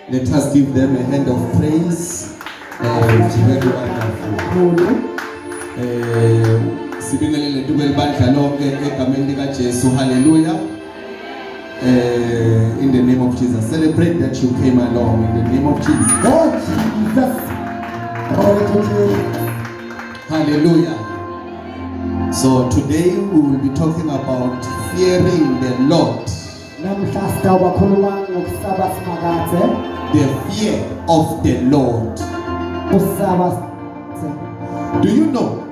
Let us give them a hand of praise. Very wonderful. Sibingelele tubelibandla lonke egameni lika Jesu. Hallelujah. In the name of Jesus. Celebrate that you came along in the name of Jesus. Oh Jesus. Oh Jesus. Hallelujah. So today we will be talking about fearing the Lord. The fear of the Lord. Do you know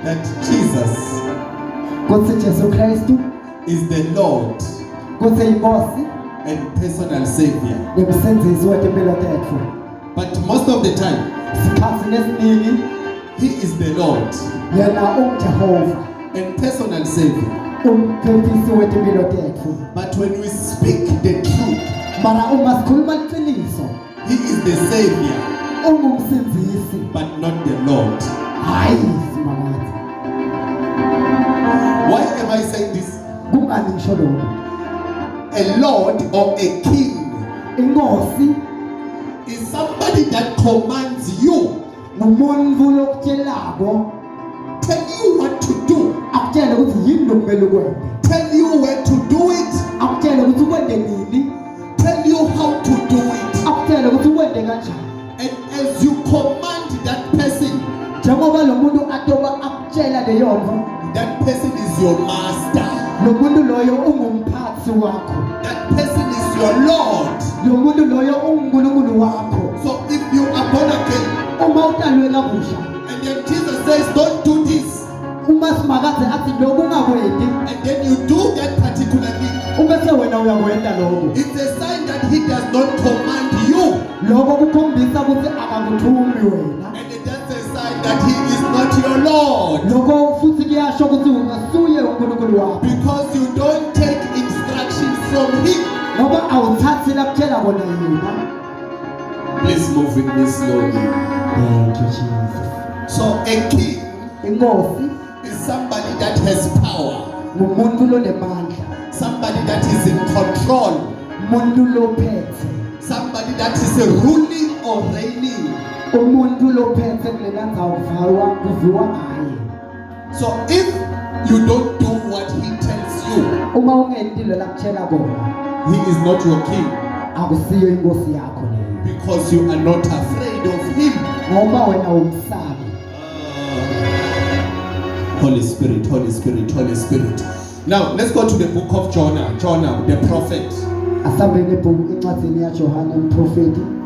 that Jesus is the Lord and personal Savior? But most of the time, He is the Lord and personal Savior. But when we speak the truth, He is the Savior, but not the Lord. Why am I saying this? A Lord or a king is somebody that commands you, tell you what to do, tell you where to do it, tell you how to do it. And as you command that person, that person is your master. That person is your Lord. So if you are born again and then Jesus says don't do this, and then you do that particular thing, it's a sign that He does not command you, and that's a sign that He is not your Lord, because you don't take instructions from Him. Please move with me slowly. Thank you, Jesus. So a king is somebody that has power, somebody that is in control, somebody that is ruling or reigning. So if you don't do what He tells you, He is not your king, because you are not afraid of Him. Holy Spirit, Holy Spirit, Holy Spirit. Now let's go to the book of Jonah. Jonah the prophet.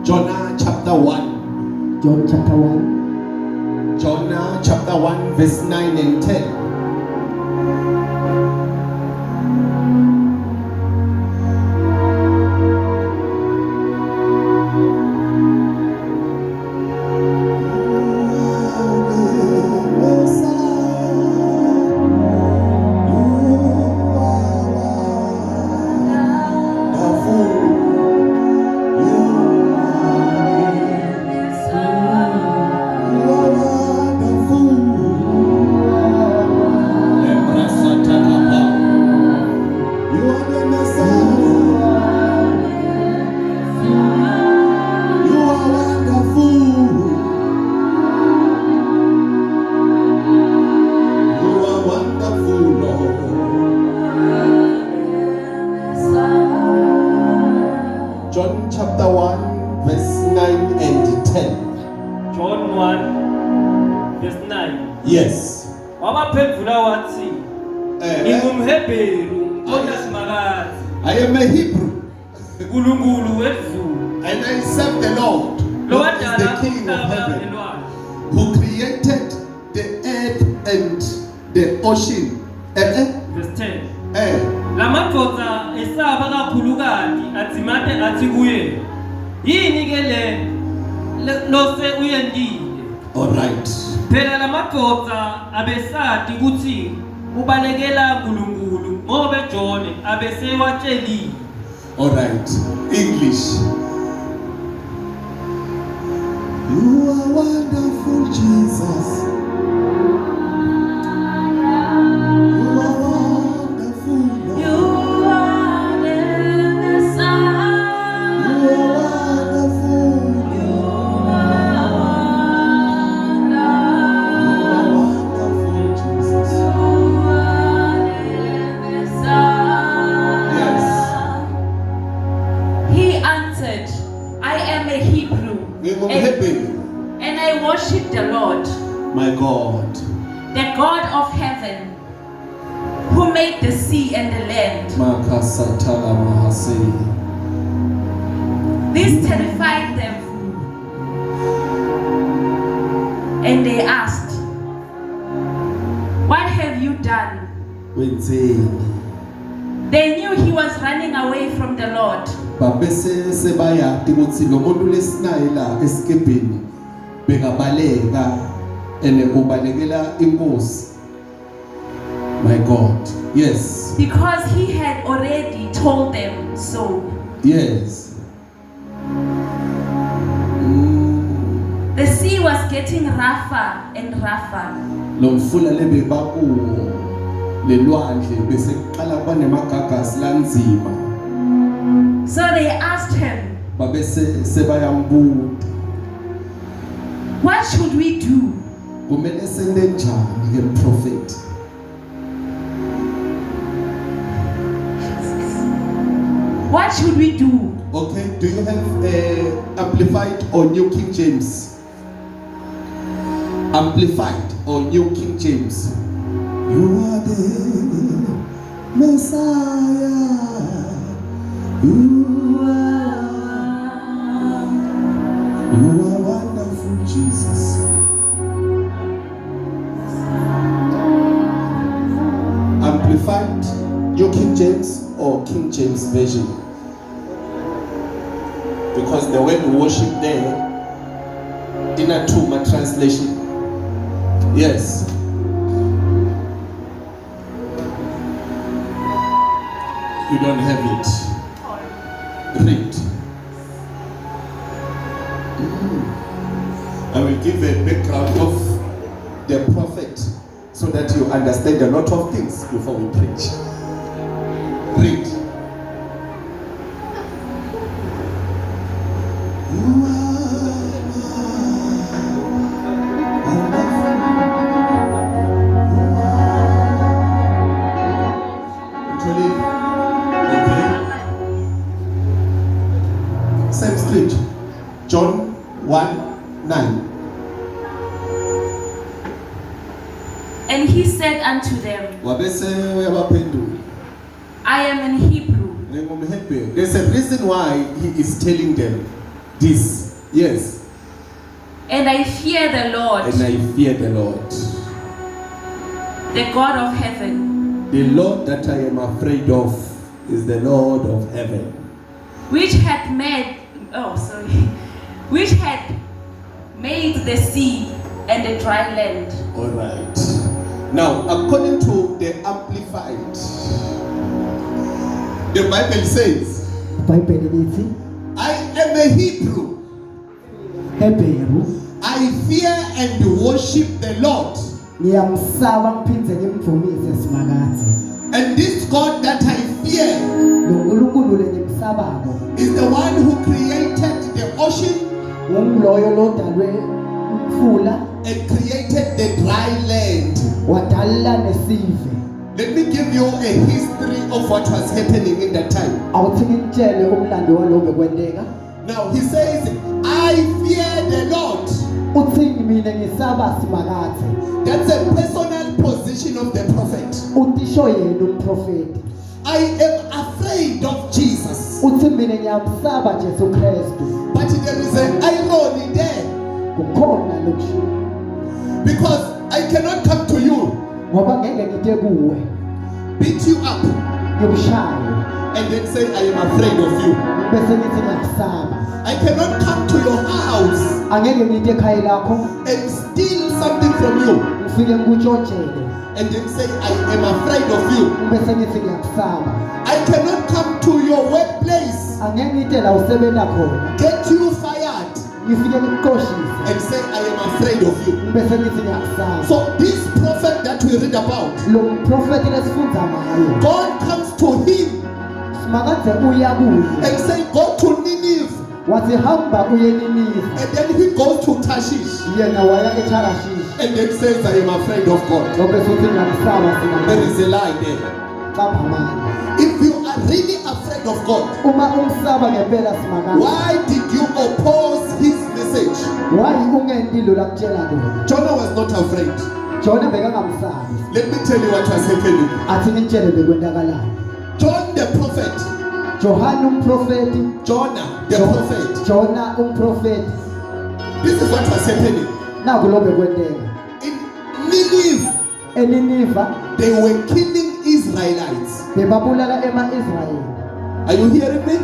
Jonah chapter 1. Jonah chapter 1 verse 9 and 10. John chapter 1 verse 9 and 10. John 1 verse 9. Yes. Wabaphendula wathi ngingumHebheru ongasimakazi. I am a Hebrew. uNkulunkulu wezulu. And I serve the Lord, who is the King of heaven, who created the earth and the ocean. Verse 10. Lamadoda esaba kakhulukazi athimate athi kuye yini ke le lose uyendile. All right. Phela lamadoda abesadi ukuthi ubalekela uNkulunkulu ngoba John abesewatshelile. All right. English. You are wonderful, Jesus. And I worshiped the Lord, my God, the God of heaven, who made the sea and the land. This terrified them, and they asked, "What have you done?" They knew he was running away from the Lord. My God, yes. Because he had already told them so. Yes. The sea was getting rougher and rougher. So they asked him, "What should we do?" What should we do? Okay, do you have Amplified or New King James? Amplified or New King James? You are the Messiah. You are wonderful, Jesus. Amplified, New King James or King James Version? Because the word worship there in a Tuma translation. Yes. You don't have it. Read. I will give a background of the prophet so that you understand a lot of things before we preach. Read. Same scripture. John 1:9. And he said unto them, I am in Hebrew. There's a reason why he is telling them this. Yes. And I fear the Lord. And I fear the Lord. The God of heaven. The Lord that I am afraid of is the Lord of heaven. Which had made the sea and the dry land. All right. Now, according to the Amplified, the Bible says, I am a Hebrew. I fear and worship the Lord. And this God that I fear is the one who created the ocean and created the dry land. Let me give you a history of what was happening in that time. Now he says, I fear the Lord. That's a personal position of the prophet. I am afraid of Jesus. But there is an irony there. Because I cannot come to you, beat you up, and then say I am afraid of you. I cannot come to your house and steal something from you and then say I am afraid of you. I cannot come to your workplace, get you fired, and say I am afraid of you. So this prophet that we read about, God comes to him and say go to Nineveh. And then he goes to Tarshish and then says I am afraid of God. There is a lie there. If you are really afraid of God, why did you oppose his message? Jonah was not afraid. Jonah bekangamsabi. Let me tell you what was happening. Athi ngitshele bekwenzakalani. John the prophet. Johana umprofeti. Jonah the prophet. Jonah umprofeti. This is what was happening. Naku lo bekwenteka. In Nineveh, eNineve they were killing Israelites. bebabulala ema-Israyeli. Are you hearing me?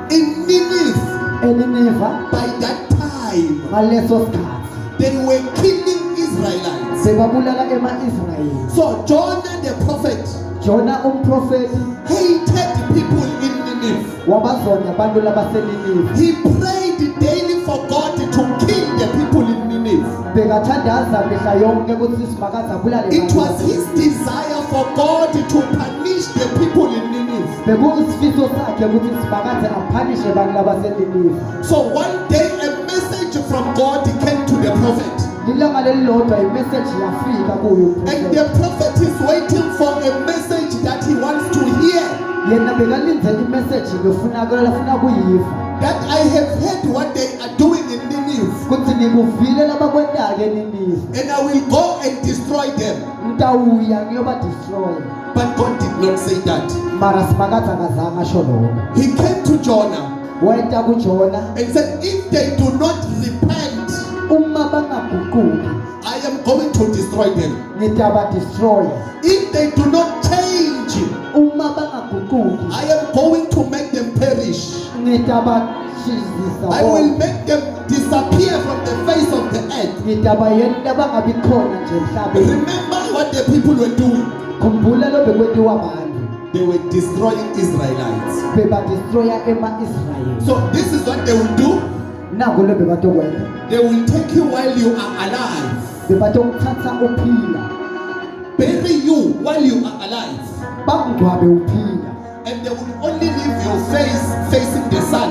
In Nineveh, eNineve by that time, ngaleso sikhathi they were killing Israelites. bebabulala ema-Israyeli. So Jonah the prophet Jonah umprofeti hated people in Nineveh. wabazonda abantu labaseNineve. He prayed daily for God to kill the people in Nineveh. Bekathandaza mihla yonke ukuthi simakaze abulale It was his desire for God to punish the people in Nineveh. Bekuyisifiso sakhe ukuthi simakaze aphanishe abantu labaseNineve. So one day a message from God came to the prophet. Lilanga lelilodwa imessage yafika kuyo And the prophet is waiting for a message that he wants to hear. yena bekalinze imessage ngefuna kuyiva. That I have heard what they are doing in Nineveh. Kuthi nikuvile labakwendake eNineve. And I will go and destroy them. Ngitawuya ngiyoba destroy. But God did not say that. Mara simakaze akazange asho lokho. He came to Jonah Wenta kuJona and said, if they do not repent, uma bangaguquki I am going to destroy them. ngitaba destroy. If they do not change, Uma bangaguquki I am going to make them perish. ngitaba shizisa. I will make them disappear from the face of the earth. ngitaba yena bangabi khona nje emhlabeni. Remember what the people were doing. Khumbula lo bekwentiwa abantu. They were destroying Israelites. Beba destroya ema-Israyeli. So this is what they will do. Naku lo bebatokwenza. They will take you while you are alive, Bebatokuthatha uphila. bury you while you are alive, Bakungcwabe uphila. and they will only leave your face facing the sun.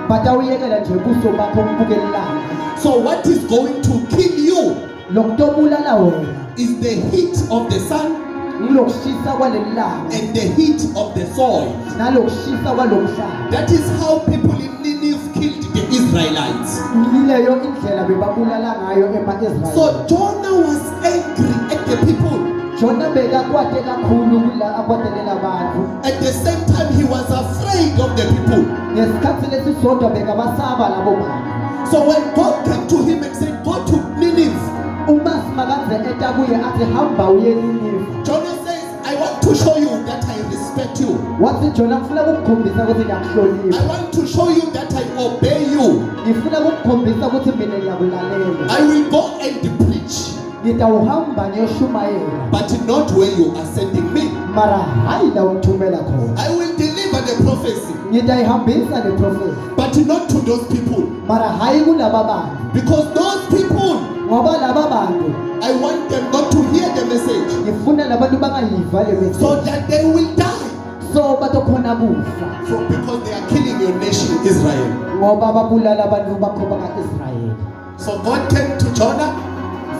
Batawuyekela nje ubuso bakho bubukela ilanga. So what is going to kill you Lokutobulala wena is the heat of the sun ngilokushisa kwalelanga and the heat of the soil. nalokushisa kwalomhlaba. That is how people in Nineveh killed the Israelites. Yileyo indlela bebabulala ngayo ema-Israyeli. So Jonah was angry at the people. Jona bekakwate kakhulu kula akwatelela abantu. At the same time, he was afraid of the people. Ngesikhathi lesisodwa bekabasaba labo bantu. So when God came to him and said, go to Nineveh, Uma simakaze eta kuye athi hamba uye eNineve. Jonah says, I want to show you that I respect you. Wathi Jona ngifuna ukukukhombisa ukuthi ngiyakuhlonipha. I want to show you that I obey you. Ngifuna ukukukhombisa ukuthi mina ngiyakulalela. I will go and preach, Ngitawuhamba ngiyoshumayela. but not where you are sending me. Mara hayi la ungithumela khona. I will deliver the prophecy, Ngitayihambisa le prophet. but not to those people. Mara hayi kulaba bantu. Because those people, Ngoba laba bantu I want them not to hear the message, ngifuna labantu bangayiva le message. so that they will die. So batokhona kufa. So because they are killing your nation, Israel. Ngoba babulala abantu bakho baka-Israyeli. So God came to Jonah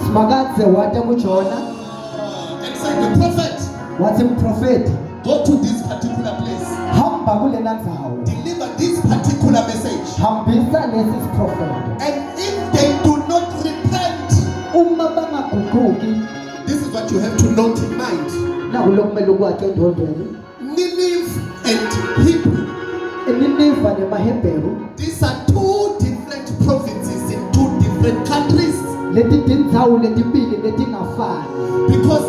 Simakaze wata kuJona and said, the prophet, wathi mprofeti go to this particular place, hamba kulena ndzawo. deliver this particular message. Hambisa lesi siprofeti. And if they do not repent, Uma bangaguquki this is what you have to note in mind. nakulo kumele ukwakhe endondweni. Nineveh and Hebrew, eNineve nemaHebheru these are two different provinces in two different countries. leti tindzawo letibili letingafani. Because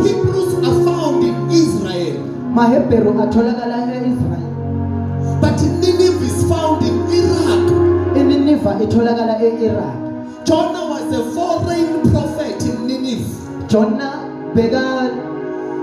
Hebrews are found in Israel, maHebheru atholakala e-Israyeli. but Nineveh is found in Iraq. eNineve itholakala e-Iraq. Jonah was a foreign prophet in Nineveh. Jona beka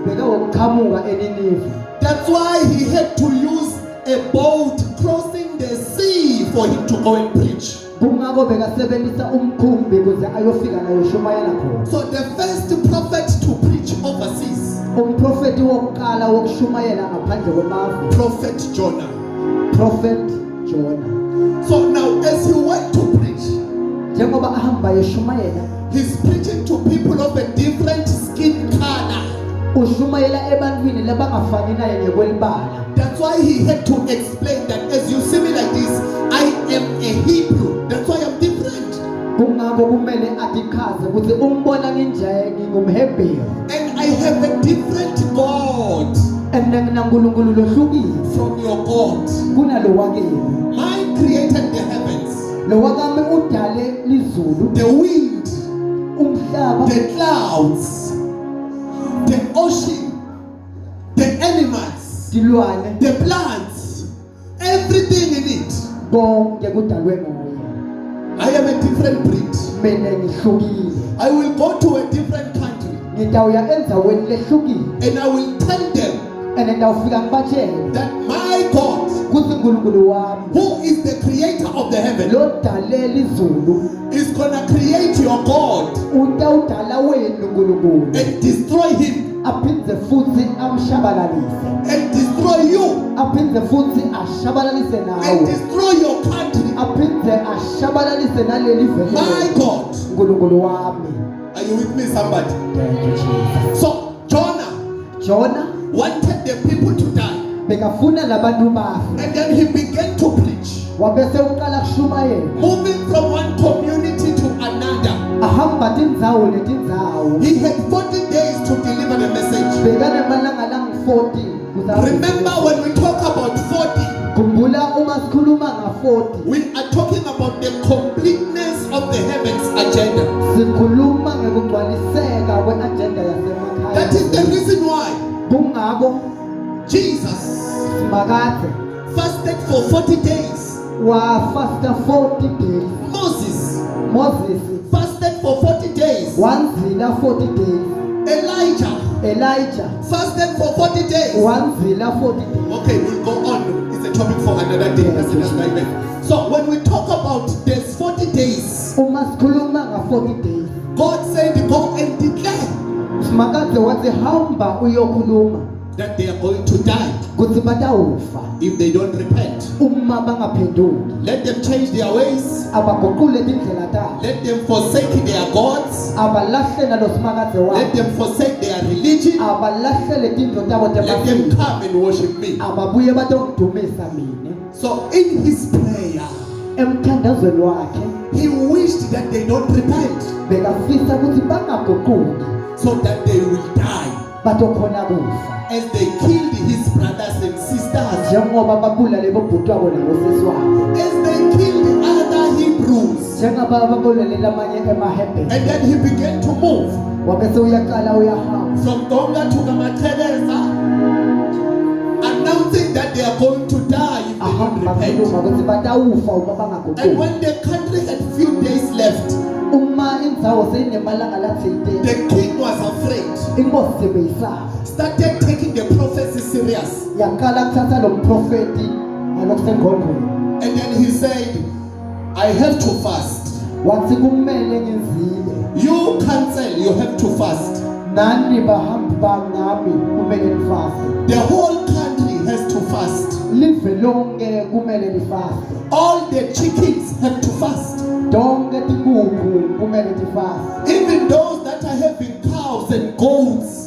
wokuqhamuka eNineve. That's why he had to use a boat crossing the sea for him to go and preach. Kungako bekasebenzisa umkhumbi ukuze ayofika nayo shumayela khona. So the first prophet to preach overseas, Umprofeti wokuqala wokushumayela ngaphandle kwemave, Prophet Jonah. Prophet Jona. So now as he went to preach, Njengoba ahamba yeshumayela, he's preaching to people of a different skin color. ushumayela ebantwini labangafani naye ngekwelibala. That's why he had to explain that as you see me like this, I am a Hebrew. That's why I'm different ukuthi umbona nginje ngingumHebheru and I have a different God and naNkulunkulu lohlukile from your God. kunalo wakini. Mine created the heavens, Lo wakami udale lizulu, the wind, umhlaba, the clouds, the ocean, the animals, tilwane, the plants, everything in it. konke kudalwe nguye. I am a different breed. Mina ngihlukile. I will go to a different country Ngitawuya endaweni lehlukile and I will tell them and ngitawufika ngibatshele that my God, kuthi uNkulunkulu wami who is the creator of the heaven, lo dale lizulu is gonna create your God utawudala wenu uNkulunkulu and destroy him aphindze futhi amshabalalise, and destroy you aphindze futhi ashabalalise and nawe, destroy your country. aphindze ashabalalise naleli vele. My God. uNkulunkulu wami. Are you with me, somebody? Thank you, Jesus. So Jonah Jona wanted the people to die, bekafuna labantu bafe, and then he began to preach, wabese uqala kushumayela, moving from one community to another. ahamba tindzawo netindzawo. He had 40 days to deliver the message. Bekanemalanga langu-40. Remember, when we talk about 40, Khumbula uma sikhuluma nga-40 we are talking about the completeness of the heavens agenda. sikhuluma ngekugcwaliseka kwe-agenda That is the yasemakhaya. reason why Kungako Jesus simakade fasted for 40 days. wafasta 40 days. Moses Fasted for 40 days. wanzila 40 days. Elijah Fasted for 40 days. wanzila 40 days. Okay, we'll go on. It's a topic for another day. That's the next slide. So when we talk about this 40 days, Uma sikhuluma nga-40 days God said, go and declare simakade wathi hamba uyokhuluma that they are going to die kuthi batawufa if they don't repent. uma bangaphenduki, Let them change their ways. abaguqule tindlela tabo, Let them forsake their gods. abalahle nalo simakade Let wabo, them forsake their religion. abalahlele tindlo tabo Let them temasiko, come and worship me. ababuye batongidumisa mina. So in his prayer, Emthandazweni wakhe he wished that they don't repent bekafisa ukuthi bangaguquki so that they will die batokhona kufa, as they killed his brothers and sisters, njengoba babulale bobhuti wabo nabosisi wabo, as they killed other Hebrews. njengoba babulale amanye emaHebheru. And then he began to move Wabese uyaqala uyahamba from Tonga to Kamateresa, announcing that they are going to die if they don't ahamba repent. khuluma ukuthi batawufa uma And bangaguquki. when the country had few days left, Uma indzawo seyinemalanga lathile, the king was afraid, inkosi sebeyisaba, started taking the prophecy serious. yaqala kuthatha lo mprofeti ngalokusengqondweni, And then he said, I have to fast. wathi kumele ngizile, You cancel, you have to fast. nani bahambi bami kumele nifaste, The whole country has to fast. live lonke kumele lifaste, All the chickens have to fast. tonke tinkukhu kumele tifaste, Even those that are having cows and goats.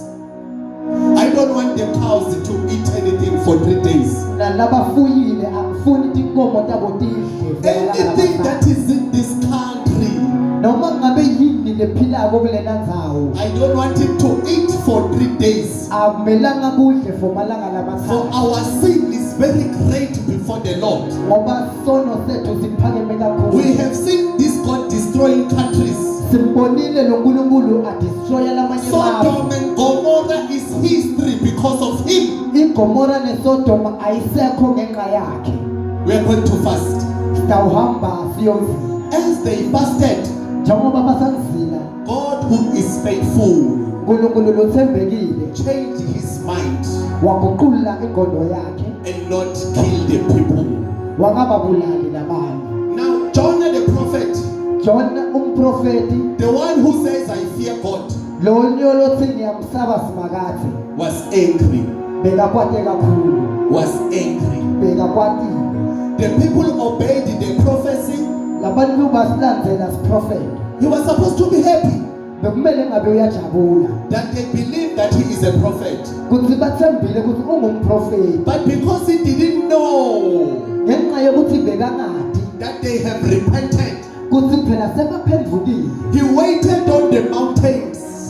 I don't want the cows to eat anything for 3 days. nalabafuyile angifuni tinkomo tabo tidle Anything that is in this country, noma ngabe yini lephilako kulena ndzawo, I don't want it to eat for 3 days. akumelanga kudle for malanga For lamathathu, our sin is very great before the Lord. ngoba sono sethu siphakeme We kakhulu. have seen this God destroying countries. Simbonile lo Nkulunkulu adestroya lamanye Sodom amazwe. and Gomorrah is history because of him. iGomora neSodoma ayisekho ngenxa yakhe. We are going to fast. Sitawuhamba siyozila, As they fasted, njengoba basanzila, God who is faithful uNkulunkulu lothembekile changed his mind waguqula ingqondo yakhe, and not kill the people. wangababulali labantu. Now, Jonah the prophet, Jona umprofeti, the one who says, I fear God, lo nyolothi ngiyamsaba simakade, was angry. bekakwate kakhulu, Was angry. bekakwatile. The people obeyed the prophecy. Labantu basilandzela siprofeti, He was supposed to be happy bekumele ngabe uyajabula that they believed that he is a prophet. kuthi bathembile ukuthi ungumprofeti, But because he didn't know ngenxa yokuthi bekangadi that they have repented, kuthi phela sebaphendukile, he waited on the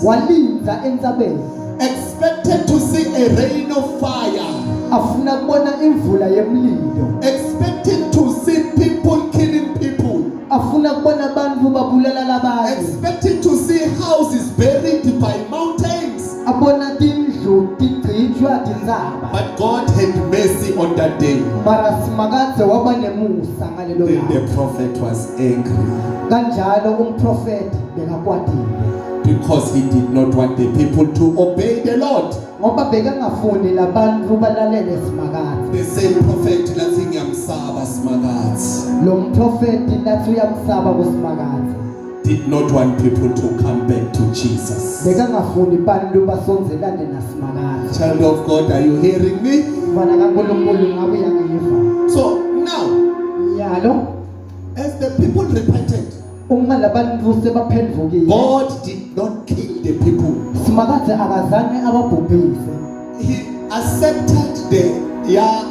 walinza entsabeni expected to see a rain of fire, afuna kubona imvula yemlilo expecting to see people killing people, afuna kubona abantu babulala labanye expecting to see houses buried by mountains. abona tindlu tigcijwa tindzaba. But God had mercy on that day. Mara simakadze waba nemusa ngalelo Then langa. the prophet was angry Kanjalo umprofeti bekakwatile because he did not want the people to obey the Lord. ngoba bekangafuni labantu balalele simakadze. The same prophet lathi ngiyamsaba simakadzi Lo mprofeti nathi uyamsaba kusimakadze. did not want people to come back to Jesus. Bekangafuni bantu basonzelane nasimakadze. Child of God, are you hearing me? Mfana kaNkulunkulu ngabe uyangiva. So now, Yalo as the people repented, uma labantu sebaphendvukile God did not kill the people. simakadze akazange ababhubhise. He accepted their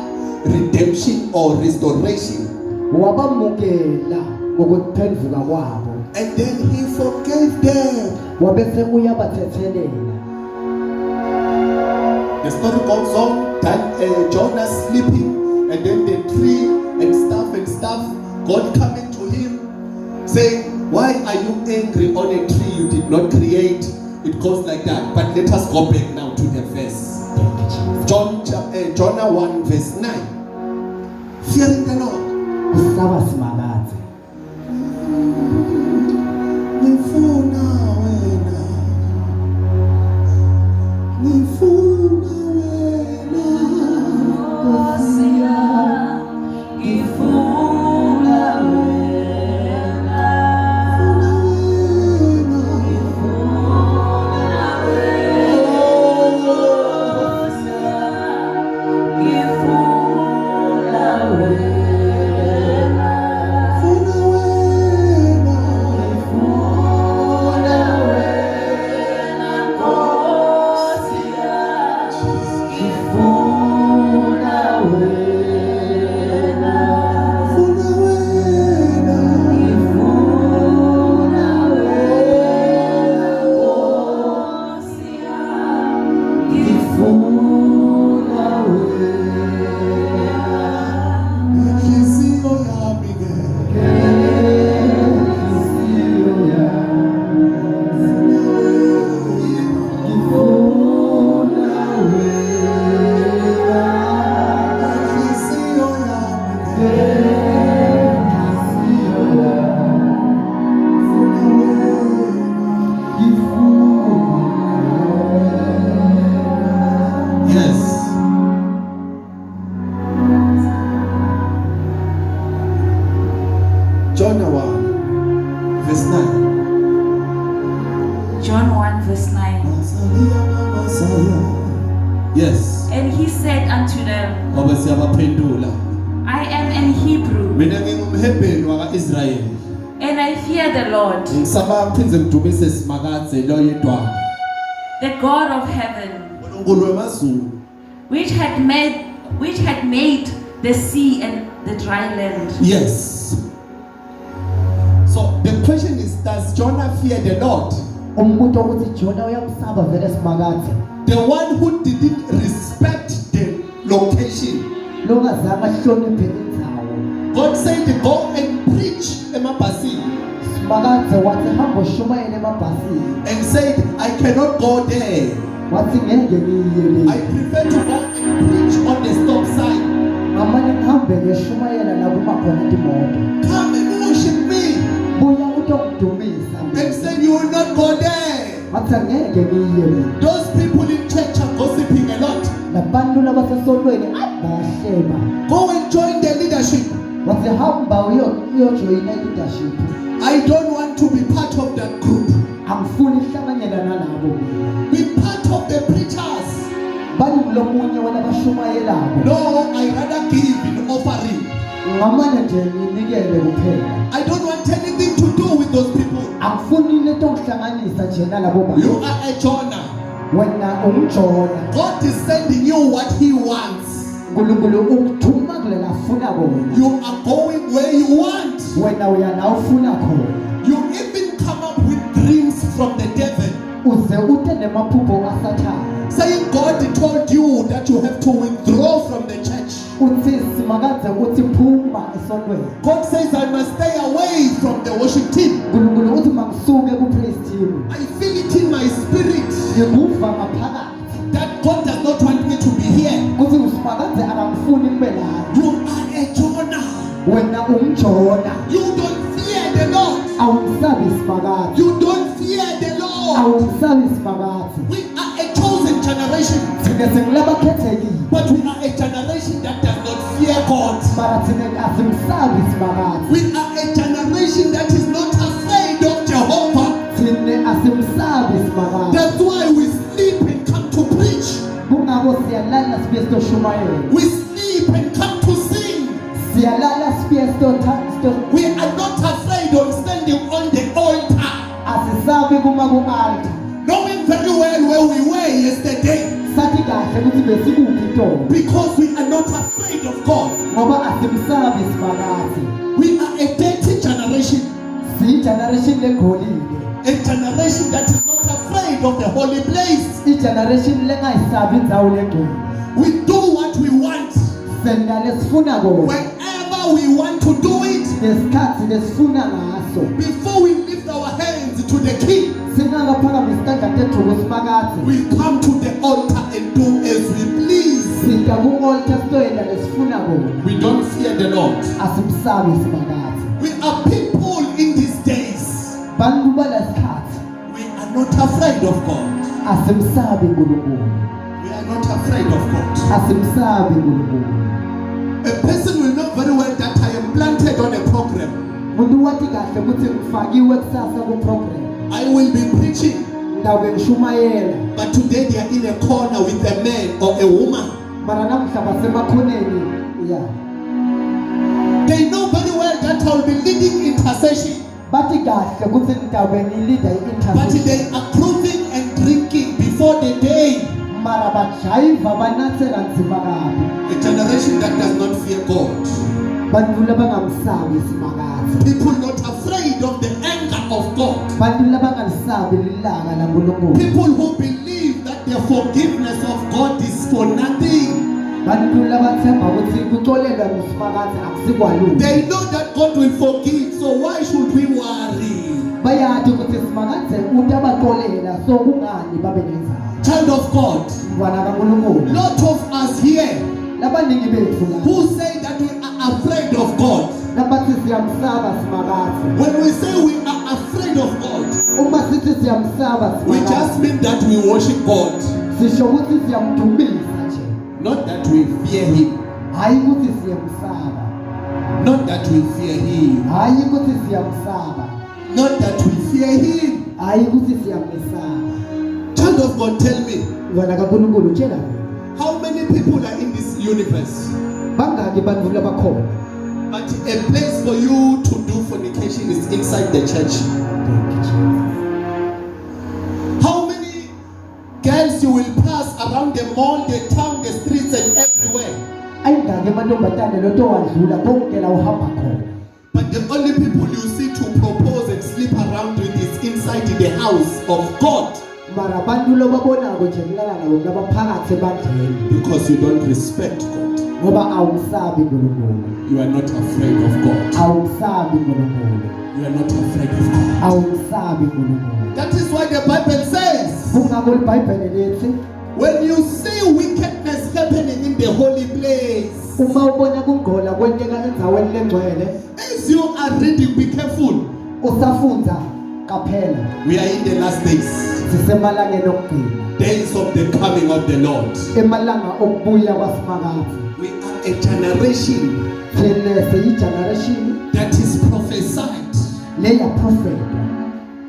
redemption or restoration, Wabamukela ngokuphendvuka kwabo. and then he forgave them. Wabese uyabathethelela. The story goes on, Jonah sleeping, and then the tree and stuff, God coming to him, saying, why are you angry on a tree you did not create? It goes like that. But let us go back now to the verse. Jonah 1 verse 9. Fearing the Lord. Kusaba simakadze. Ngifuna wena. Ngifuna wena. Jonah 1 verse 9. John 1 verse 9. Yes. And he said unto them, Ngoba siyabaphendula. I am an Hebrew, Mina ngingumHebheru waka-Israyeli. and I fear the Lord, Ngisaba ngiphinze ngidumise simakadze lo yedwa. the God of heaven, uNkulunkulu wemazulu. which had made the sea and the dry land. Yes. So the question is, does Jonah fear the Lord? Umbuto ukuthi Jona uyamsaba vele simakadze. The one who didn't respect the location. Longazange ahloniphe indzawo. God said, go and preach emabhasini. Simakadze wathi hamba ushumayele emabhasini. And said, I cannot go there. Wathi ngeke ngiye I le. prefer to go and preach on the stop sign. Ngamane ngihambe ngishumayela la kumakhona timoto. Come and worship me. Buya utongidumisa. And said, you will not go there. Wathi ngeke ngiye le. Those people in church are gossiping a lot. Labantu labasesontweni bayahleba. Go and join the leadership. Wathi hamba uyojoyina leadership. I don't want to be part of that group. Angifuni ukuhlanganyela nalabo. Be part of the preachers. Bani lomunye wena bashumayelabo. No, I rather give in offering. Ngamane nje nginikele kuphela. I don't want anything to do with those people. Angifuni lento kuhlanganisa nje nalabo bantu. You are a Jonah. Wena umjona. God is sending you what He wants. Nkulunkulu ukuthuma kulela afuna kona. You are going where you want. Wena uya la ufuna khona. You even come up with dreams from the devil. uze ute nemaphupho kaSathane. Saying God told you that you have to withdraw from the church. Uthi simakadze uthi phuma esontweni. God says I must stay away from the worship team. uNkulunkulu uthi mangisuke ku-praise team. I feel it in my spirit Ngikuva ngaphakathi that God does not want me to be here. kuthi usimakadze akangifuni ngibe la. You are a Jonah. Wena umJona. You don't fear the Lord. Awumsabi isimakadze. You don't fear the Lord. Awumsabi isimakadze. We are a chosen generation. Thina singulabakhethekile. But we are a generation that does not fear God. Mara thina asimsabi isimakadze. We are a generation that is not afraid of Jehovah. Thina asimsabi isimakadze. That's why we sleep and come to preach. Kungako siyalala sibuye sitoshumayela. We sleep and come to sing. Siyalala sibuye We are not afraid of standing on the altar, asisabi kuma ku-altar. knowing very well where we were yesterday, Sathi kahle ukuthi besikuphi Ntombi. because we are not afraid of God. Ngoba asimsabi isimakadze. We are a dirty generation, Siyi-generation legolile. a generation that is not afraid of the holy place. I-generation lengayisabi indzawo legcwele. We do what we want, Senza lesifuna kona. whenever we want to do it. Ngesikhathi lesifuna ngaso. Before we lift our hands to the King, Singakaphakamisa isandla tethu kusimakadze. we come to the altar and do as we please. Sita ku-altar sitoyela lesifuna kona. We don't fear the Lord. Asimsabi isimakadze. We are people in these days. Bantu balesikhathi We are not afraid of God. asimsabi uNkulunkulu. We are not afraid of God. Asimsabi uNkulunkulu. A person will know very well that I am planted on a program. Umuntu wathi kahle ukuthi ngifakiwe kusasa ku-program. I will be preaching, Ngawube ngishumayela. but today they are in a corner with a man or a woman. Mara namuhla basemakhoneni. Ya. They know very well that I will be leading intercession, Bathi kahle ukuthi ngawube ngilida but i-intercession. they are proving and drinking before the day. Mara bajayiva banatheka nzima kabi. A generation that does not fear God. Bantu labangamsabi isimakadze. People not afraid of the anger of God. Bantu labangalisabi lilanga laNkulunkulu. People who believe that the forgiveness of God is for nothing. Bantu labathemba ukuthi kuxolelwa ngisimakadze akusikwalutho. They know that God will forgive, so why should we worry? Bayathi ukuthi isimakadze utabaxolela so kungani babe nenzalo. Child of God, Mntwana kaNkulunkulu. lot of us here Labaningi bethu la. who say that we are afraid of God. Labathi siyamsaba simakadze. When we say we are afraid of God, Uma sithi siyamsaba we simakadze. just mean that we worship God, Sisho ukuthi siyamdumisa nje. not that we fear Him. Hayi ukuthi siyamsaba. Not that we fear Him. Hayi ukuthi siyamsaba. Not that we fear Him. Hayi ukuthi siyamesaba. Child of God, tell me, Mntwana kaNkulunkulu tshela mina. how many people are in this universe? Bangaki bantu labakhona? But a place for you to do fornication is inside the church. How many girls you will pass around the mall, the town, the streets and everywhere? Ayingaki amantombazane lonto wadlula konke la uhamba khona. But the only people you see to propose and sleep around with is inside the house of God. Mara bantu lobabonako nje kulala nabo labaphakathi ebandleni Because you don't respect God. ngoba awumsabi uNkulunkulu. You are not afraid of God. Awumsabi uNkulunkulu. You are not afraid of God. Awumsabi uNkulunkulu. That is why the Bible says, Kungako iBhayibheli lithi when you see wickedness happening in the holy place, uma ubona kungcola kwenteka endzaweni lengcwele as you are reading, be careful. usafunda kaphela. We are in the last days, Sisemalangeni okugcina. days of the coming of the Lord. Emalanga okubuya kwasimakadze. We are a generation Thina siyi-generation that is prophesied leya prophet.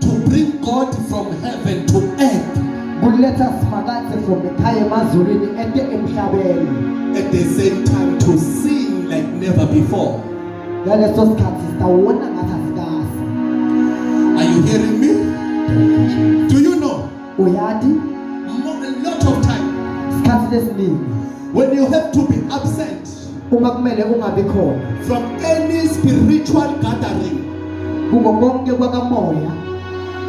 to bring God from heaven to earth Kuletha simakadze from ekhaya emazulwini ete emhlabeni. at the same time to sing like never before. Ngaleso sikhathi sitawona ngathi asikasi. Are you hearing me? Do you know? Uyathi A lot of time isikhathi lesiningi when you have to be absent uma kumele ungabi khona from any spiritual gathering, kuko konke kwakamoya,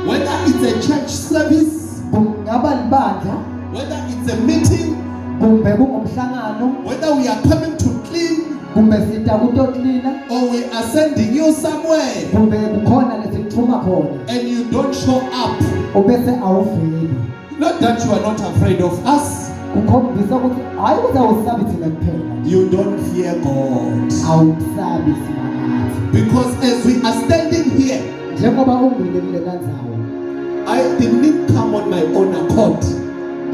whether it's a church service, kungaba libandla whether it's a meeting, kumbe kungumhlangano whether we are coming to clean, kumbe sita kutoklina or we are sending you somewhere, kumbe kukhona lesikuthuma khona and you don't show up, ubese awuveli not that you are not afraid of us, kukhombisa ukuthi hayi ukuthi awusabi thina kuphela you don't fear God. awusabi simakathi Because as we are standing here, njengoba ungile kule kandzawo I didn't come on my own accord.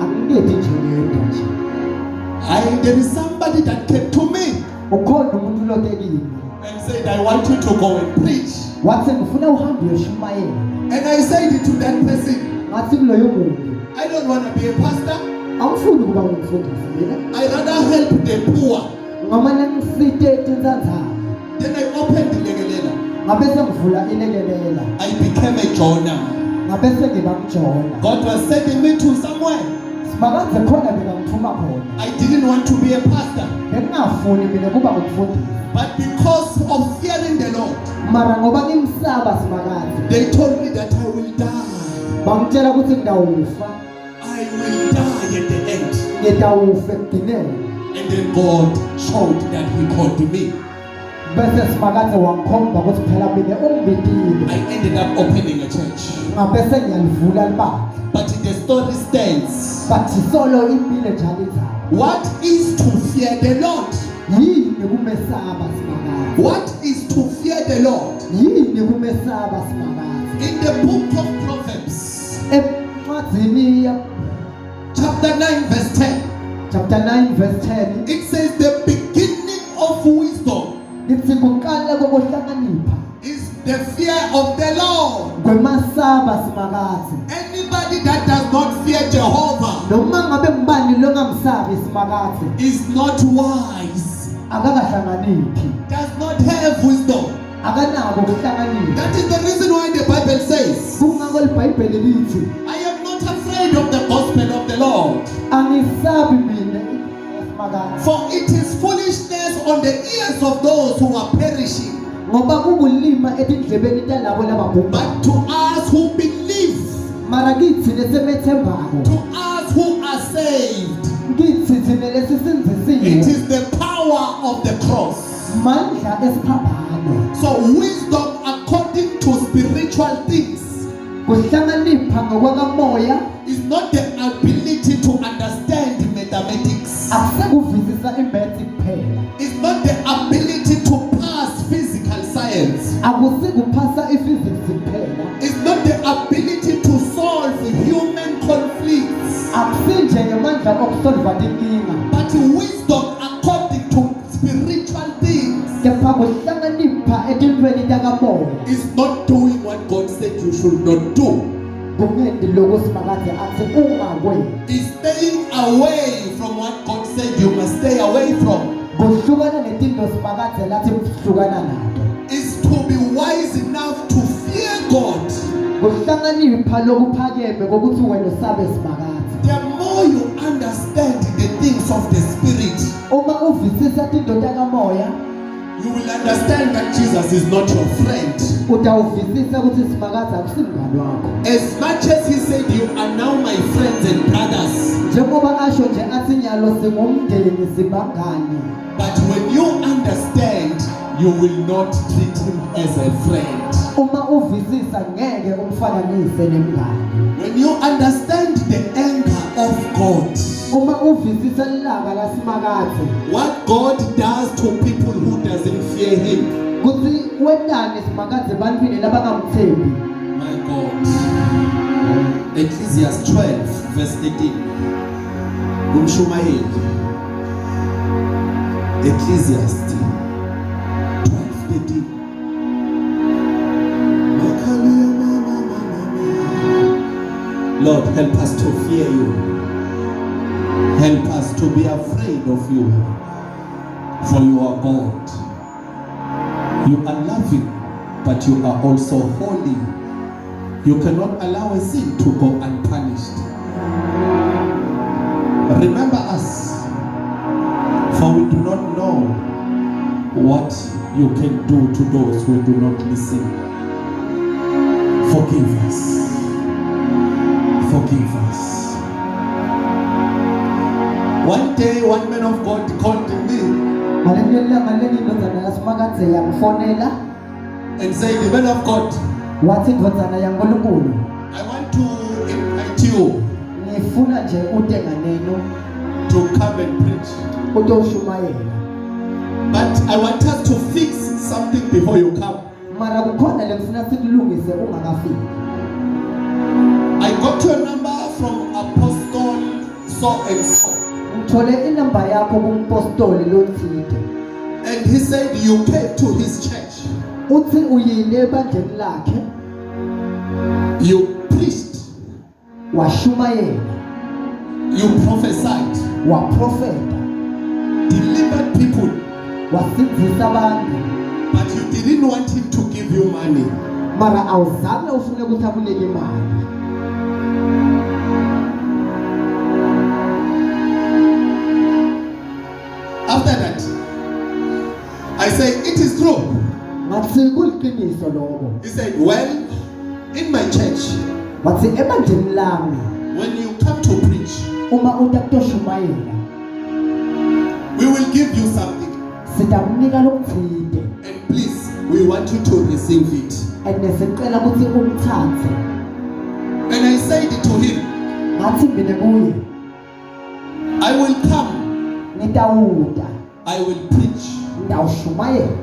angikethi nje ngedwa nje There is somebody that came to me ukhona umuntu lotekile and said, I want you to go and preach. wathi ngifuna uhambe uyoshumayela And I said to that person, ngathi kuloyo muntu I don't want to be a pastor. angifuni ukuba ngumfundisi mina I rather help the poor. ngamane ngisite tinzanzana Then I opened the legelela. ngabese ngivula ilekelela I became a Jonah. ngabese ngiba mjona God was sending me to somewhere. simakadze khona bekamthuma khona I didn't want to be a pastor. bengingafuni mina kuba ngumfundisi But because of fearing the Lord, mara ngoba ngimsaba simakadze they told me that I will die. bangitshela ukuthi ngidawufa I will die at the end. ngidawufa ekugcineni And then God showed that He called me. bese simakadze wangikhomba ukuthi phela mina ungibitile I ended up opening a church. ngabese ngiyalivula libandla But the story stands. bathi solo impilo njalo izayo What is to fear the Lord? yini kumesaba simakadze What is to fear the Lord? yini kumesaba simakadze In the book of Proverbs, encwadzini chapter 9, verse 10, chapter 9 verse 10 it says the beginning of wisdom lithi kuqala kokuhlakanipha is the fear of the Lord. kwemasaba simakadze Anybody that does not fear Jehovah noma ngabe ngibani longamsabi simakadze is not wise, akakahlakaniphi does not have wisdom. akanako ukuhlakanipha That is the reason why the Bible says, kungako libhayibheli lithi I am not afraid of the gospel of the Lord, angisabi mina simakadze for it is foolishness on the ears of those who are perishing. ngoba kungulima etindlebeni talabo lababhubha But to us who believe, mara kithi lesemethembako to us who are saved, kithi thina it lesisinzisiwe is the power of the cross. mandla esiphaphano So wisdom according to spiritual things kuhlakanipha ngokwakamoya is not the ability to understand mathematics. akusekuvisisa imathi kuphela It's not the ability to pass physical science. akusikuphasa iphysics kuphela It's not the ability to solve human conflicts. akusinje ngamandla okusolva tinkinga But wisdom according to spiritual things kepha kuhlakanipha etintweni takamoya is not doing what God said you should not do. kungenti loku simakadze athi ungakwenzi Is staying away from what God said you must stay away from. kuhlukana netinto simakadze lathi kuhlukana nato Is to be wise enough to fear God. kuhlakanipha lokuphakeme kokuthi wena usabe simakadze The more you understand the things of the Spirit, uma uvisisa tinto takamoya you will understand that Jesus is not your friend. utawuvisisa ukuthi simakadze akusimngani wakho As much as He said, you are now my friends and brothers. njengoba asho nje athi nyalo singumndeni sibangani But when you understand, you will not treat Him as a friend. uma uvisisa ngeke umfananise nemngani When you understand the anger of God, uma uvisisa ilaka lasimakadze what God does to people who doesn't fear Him, kuthi wendani simakadze bantwini labangamthembi my God. Ecclesiastes 12, verse 18. Umshumayeli. Ecclesiastes 12:13. Lord, help us to fear you. Help us to be afraid of you. For you are God. You are loving, but you are also holy. You cannot allow a sin to go unpunished. Remember us, for we do not know what you can do to those who do not listen. Forgive us. forgive us. One day, one man of God called me and said, "The man of God, I want to invite you to come and preach. But I want us to fix something before you come." I got your number from Apostle so and so. And he said you came to his church. You preached. You prophesied. Delivered people. But you didn't want him to give you money. After that, I said, "It is true." He said, "Well, in my church, when you come to preach, we will give you something. And please, we want you to receive it." And I said to him, "I will come. I will preach.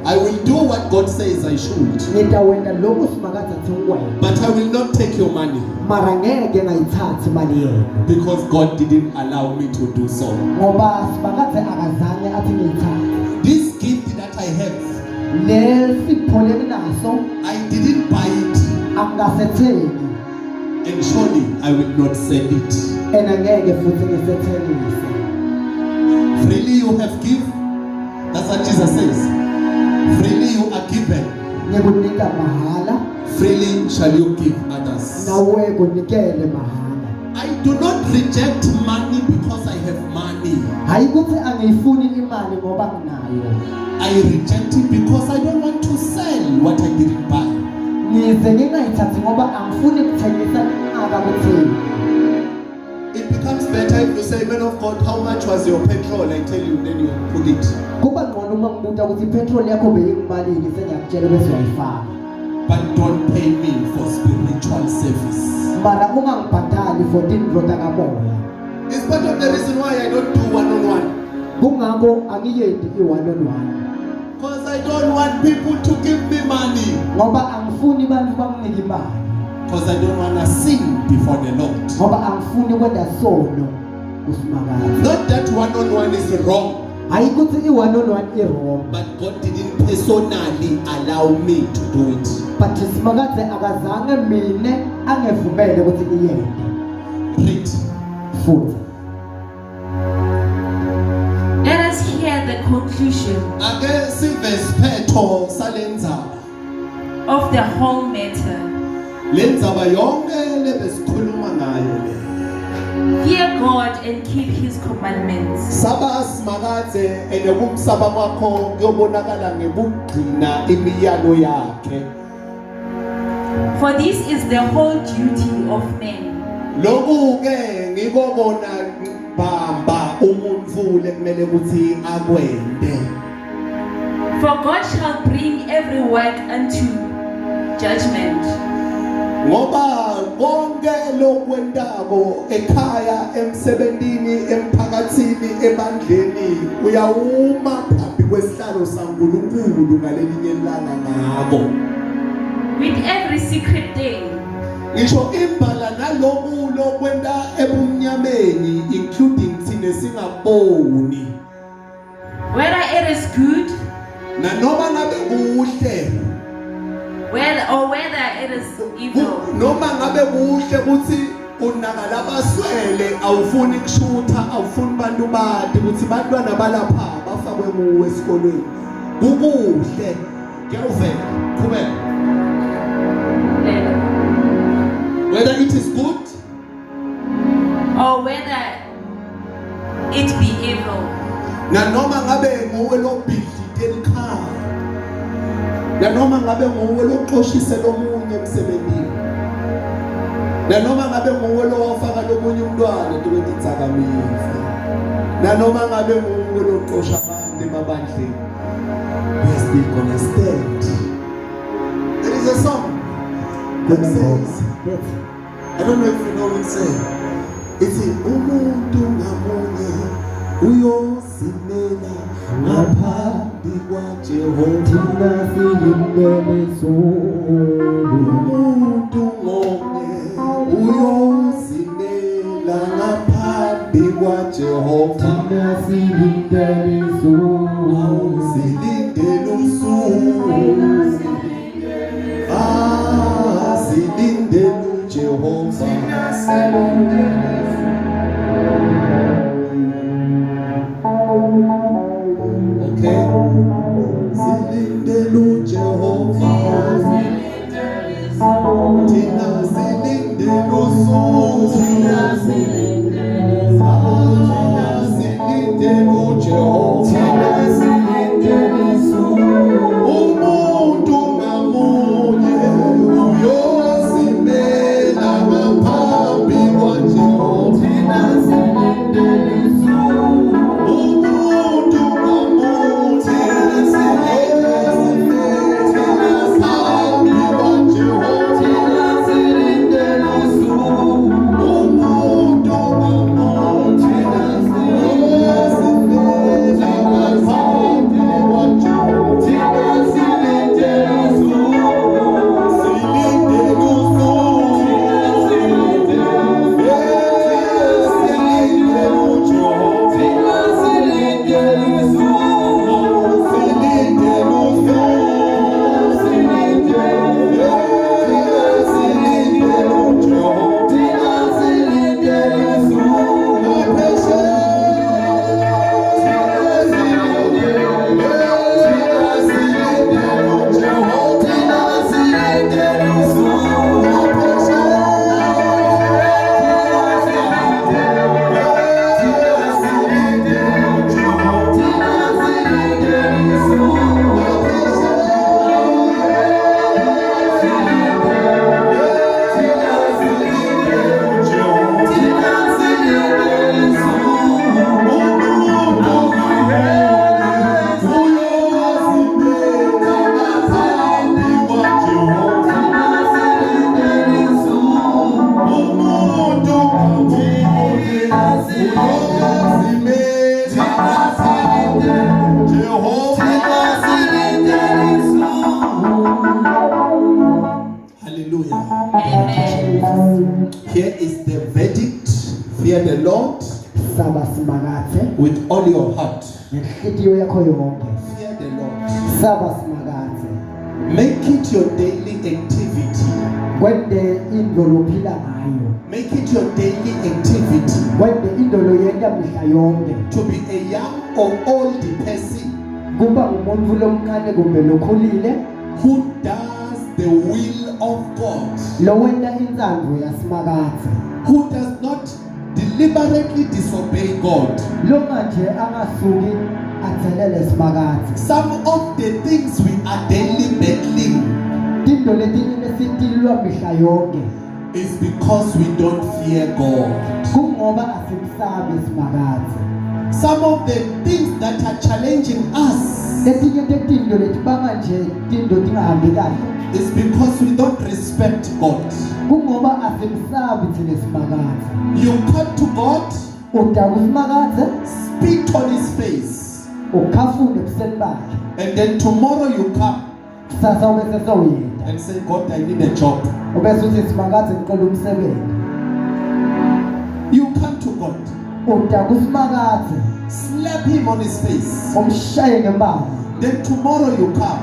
I will do what God says I should. But I will not take your money. Because God didn't allow me to do so. This gift that I have, I didn't buy it. And surely I will not sell it. Freely you have given. That's what Jesus says. Freely you are given. Freely shall you give others. I do not reject money because I have money. I reject it because I don't want to sell what I didn't buy. It becomes better if you say, "Man of God, how much was your petrol?" I tell you, then you put it. But don't pay me for spiritual service. It's part of the reason why I don't do one-on-one. Because I don't want people to give me money. Because I don't want to sing before the Lord. Not that one-on-one is wrong. But God didn't personally allow me to do it. Read. Let us hear the conclusion of the whole matter. Fear God and keep His commandments. For this is the whole duty of men. For God shall bring every work unto judgment. Ngoba konke lokwendako ekhaya emsebentini emphakathini ebandleni uyawuma phambi kwesihlalo saNkulunkulu ngalelinye ilanga ngabo. With every secret thing. Ngisho imbala naloku lokwenda ebumnyameni including thina singaboni. Whether it is good na noma ngabe kuhle. Or whether it is evil. Noma ngabe kuhle kuthi unakala abaswele awufuni kushutha awufuni bantu bade ukuthi bantwana balapha bafakwe kuwe esikolweni kukuhle kuyavela qhubeka. Whether it is good or whether it be evil. Na noma ngabe nguwe lobhidli elikhaya. Na noma ngabe nguwe loxoshise lomunye emsebenzini. Nanoma ngabe nguwolo wafaka lomunye umntwana ukuthi itsakamisa. Nanoma ngabe nguwolo oqosha abantu emabandleni. We are still gonna stand. There is a song that says, I don't know if you know what it says. It's umuntu ngamunye uyosimela ngaphambi kwaJehova umuntu ngonke uyosimela ngaphambi kwaJehova silindele usuku silindele uJehova okay silindele uJehova thina silindele usuku silindele uJehova umuntu ngamunye uyosimela ngaphambi kwaJehova umuntu ngamunye Hallelujah. Amen. Here is the verdict. Fear the Lord with all your heart. Fear the Lord. Make it your daily activity. Make it your daily activity to be a young or old person who does the will of God, who does not deliberately disobey God. Some of the things we are daily battling is because we don't fear God. Some of the things that are challenging us is because we don't respect God. You come to God, spit on His face, and then tomorrow you come and say, God, I need a job. You come to God, slap Him on His face, then tomorrow you come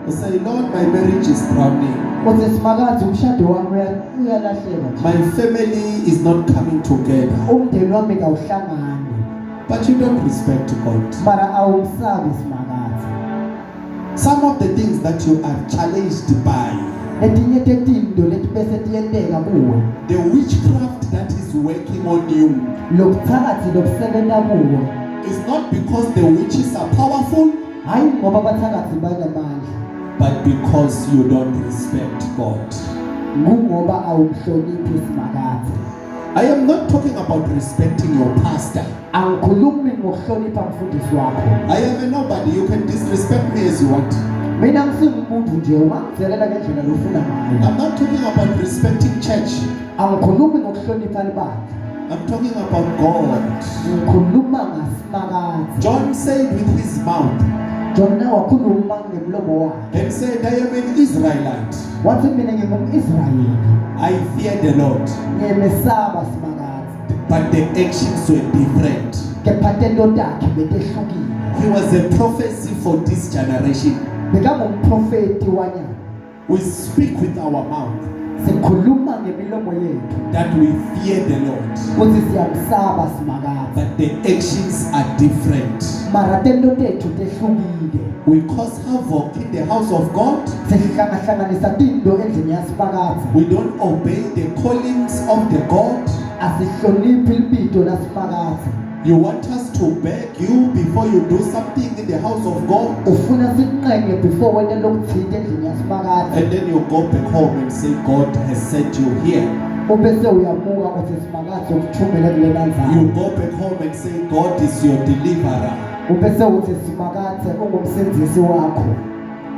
and say, Lord, my marriage is drowning, my family is not coming together. But you don't respect God. Some of the things that you are challenged by, the witchcraft that is working on you, is not because the witches are powerful, but because you don't respect God. kungoba awumhloniphi isimakazi. I am not talking about respecting your pastor. Angikhulumi ngokuhlonipha umfundisi wakho. I am a nobody. You can disrespect me as you want. Mina ngisingumuntu nje ungangizelela ngendlela lofuna ngayo. I'm not talking about respecting church. Angikhulumi ngokuhlonipha libandla. I'm talking about God. Ngikhuluma ngasimakazi. John said with his mouth Jona wakhuluma ngemlomo wakhe. and said, I am an Israelite. Wathi mina ngingumIsrayeli. I fear the Lord. Ngiyemesaba simakazi. But the actions were different. Kepha tento takhe betehlukile. He was a prophecy for this generation. Bekangumprofeti wanyama. We speak with our mouth Sikhuluma ngemilomo yethu that we fear the Lord. ukuthi siyamsaba simakazi. But the actions are different. Mara tento tethu tehlukile. We cause havoc in the house of God. Sihlangahlanganisa tinto endlini yasimakazi. We don't obey the callings of the God. Asihloniphi libito lasimakazi. You want us to beg you before you do something in the house of God, Ufuna sinqenge before wena lokuthinte endlini yasimakazi. and then you go back home and say God has sent you here. Ubese uyamuka uthi simakazi ukuthumela kule kanzana. You go back home and say God is your deliverer. Ubese uthi simakazi ungumsenzisi wakho.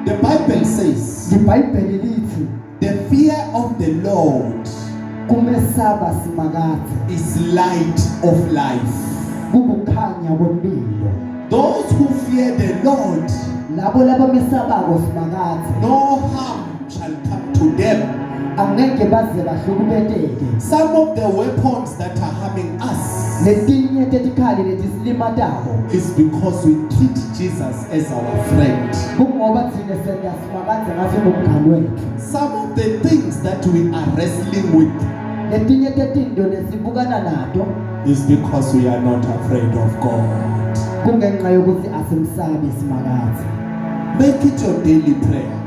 The Bible says iBhayibheli lithi the fear of the Lord kumesaba simakazi is light of life. kubukhanya kwempilo. Those who fear the Lord, Labo labamesabako simakazi no harm shall come to them. angeke baze bahlukubeteke. Some of the weapons that are harming us Letinye tetikhali letisilimatako is because we treat Jesus as our friend. kungoba thina senza simakazi ngathi ngumngani wethu. Some of the things that we are wrestling with Letinye tetinto lesibukana nato is because we are not afraid of God. kungenxa yokuthi asimsabi simakazi. Make it your daily prayer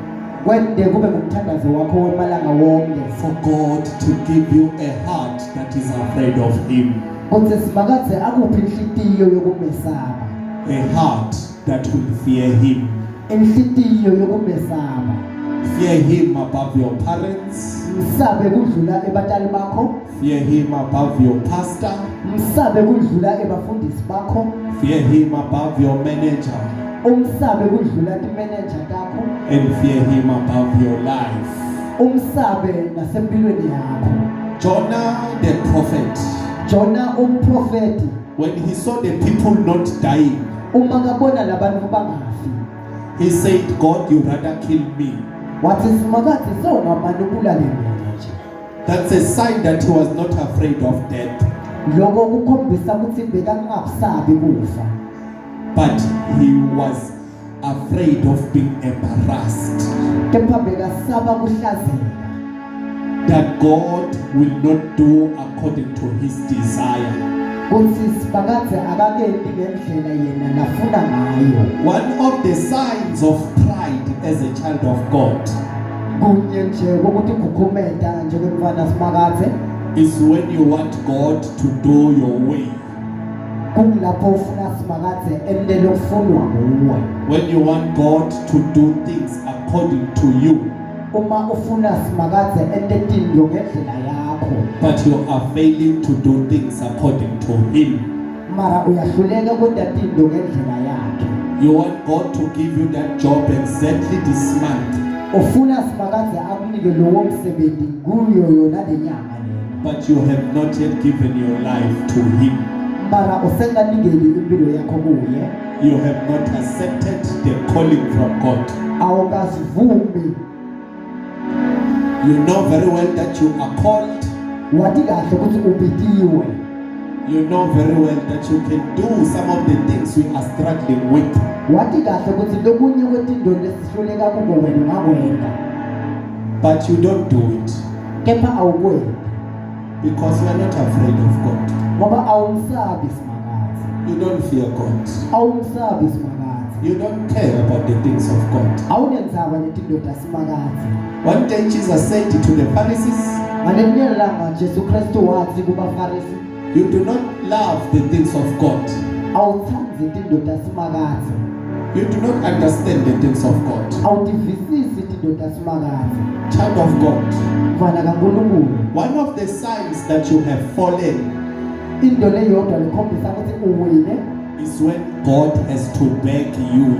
Kwende kube ngumthandazo wakho wemalanga wonke for God to give you a heart that is afraid of Him, kuthi simakazi akuphi inhlitiyo yokumesaba. a heart that will fear Him. Inhlitiyo yokumesaba. Fear Him above your parents, Msabe kudlula ebatali bakho, fear Him above your pastor, msabe kudlula ebafundisi bakho, fear Him above your manager, umsabe kudlula timanager takho, and fear Him above your life. umsabe nasempilweni yakho. Jonah the prophet, Jona umprofeti when he saw the people not dying, uma kabona labantu bangafi, he said, God, you rather kill me. wathi simakazi sewungamanubulale mina nje. That's a sign that he was not afraid of death, Lokho kukhombisa ukuthi bekangakusabi kufa, but he was afraid of being embarrassed, kepha bekasaba kuhlazeka that God will not do according to his desire. kuthi simakazi akakendi ngendlela yena nafuna ngayo. One of the signs of pride as a child of God Kunye nje kokuthi khukhumeta njengomfana simakazi is when you want God to do your way, kungilapho ufuna simakazi endele ukufunwa nguwe. when you want God to do things according to you, Uma ufuna simakazi endetinto ngendlela yakho, but you are failing to do things according to him. mara uyahluleka kwenda tinto ngendlela yakhe. You want God to give you that job exactly this month, Ufuna simakazi akunike lowo msebenzi kuyo yona lenyanga lena, but you have not yet given your life to him. mara usenganikeli impilo yakho kuye. You have not accepted the calling from God. Awukazivumi. You know very well that you are called. Wathi kahle ukuthi ubitiwe. You know very well that you can do some of the things we are struggling with, Wathi kahle ukuthi lokunye kwetinto lesihluleka kubo wena ungakwenza, but you don't do it kepha awukwenzi because you are not afraid of God. ngoba awumsabi simakazi. You don't fear God. Awumsabi simakazi. You don't care about the things of God. Awunendzaba netinto tasimakazi. One day Jesus said to the Pharisees, Ngalelinye ilanga Jesu Kristu wathi kubaFarisi, you do not love the things of God. awuthandi tinto tasimakazi, You do not understand the things of God. awutivisisi child of God, mfana kaNkulunkulu one of the signs that you have fallen into leyodwa likhombisa ukuthi uwile is when God has to beg you.